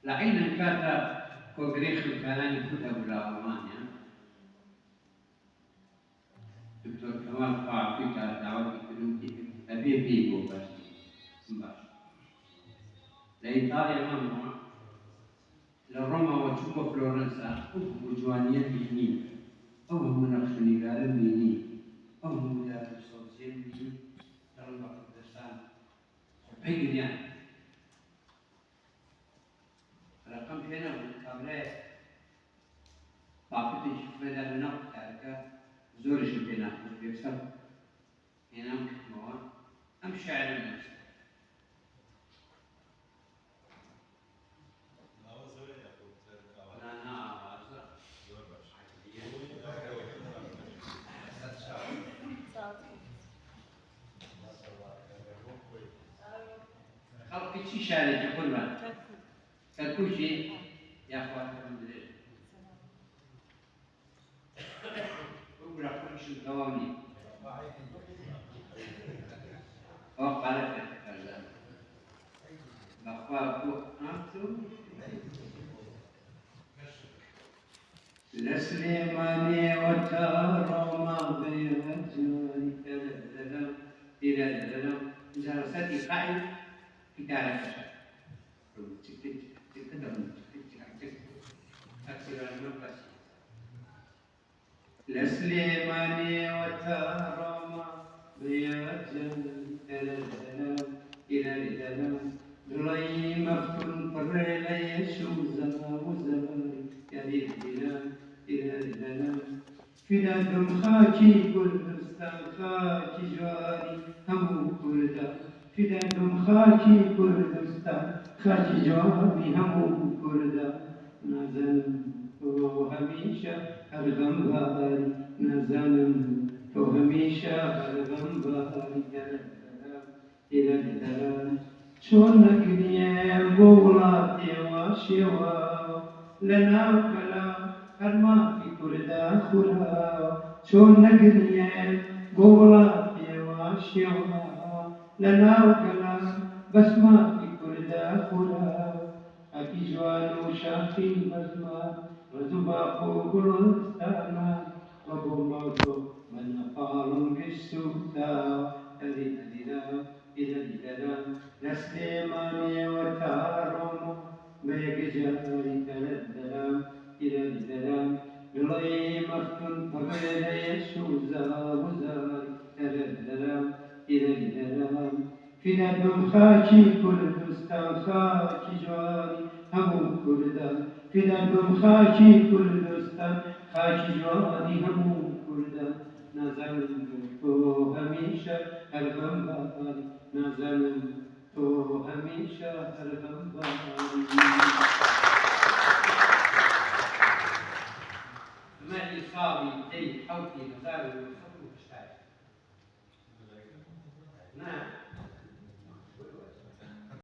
لعين كاتا كوغريخ الكلاني كلها بالألمانيا دكتور كمال قاعدي دعوة كلمتي أبي بيبو بس لإيطاليا ماما لروما وتشوفو فلورنسا وجوانيا بيني أو هم نقشني قال بيني أو هم دار صوتين بيني ترى كردستان بيجي يعني رقم فينا قبله باقي تشوف هذا النقد تاعك زور جبنا بيكسر هنا مكتوب أم شاعر نفسه خلق شارع يقول ما كل شيء يا أخوان المدرسة وبرا كل شيء دوامي وقال في الكلام بخواب أنتم لسليماني وتارما بيوجوني تلدلم تلدلم جلستي قائل في تعرف لسليماني وتارما بيوجوني تلدلم تلدلم لي مفتون فرلي شوزا وزاري يدير بلام إلى البلام فداكم خاكي كردستان خاكي جواري همو كردا فداكم خاكي كردستان خاكي جواري همو كردا نازنم تو هميشة هرغم باري نازنم تو هميشة هرغم باري إلى البلام چون نگریم بولاتي واشوا لنا كلام هرما في كردا خورا چون نگریم بولاتي واشوا لنا كلام بس ما في كردا خورا اكي جوانو شافي بزما وزباقو قلستانا وبو موتو من قالوا بالسوتا إلى الكلام لسليماني وتارم بيجاري كالدلام إلى الكلام لي مفتون فبين يشوزا وزاري كالدلام إلى الكلام فداكم خاكي كردستان خاكي جواري همو كردا فداكم خاكي كردستان خاكي جواري همو كردا نازنم تو هميشة هرغم باري نازنم تو هميشة هرغم باري مالي صابي دي حوتي مزاري وصفو بشتاي نعم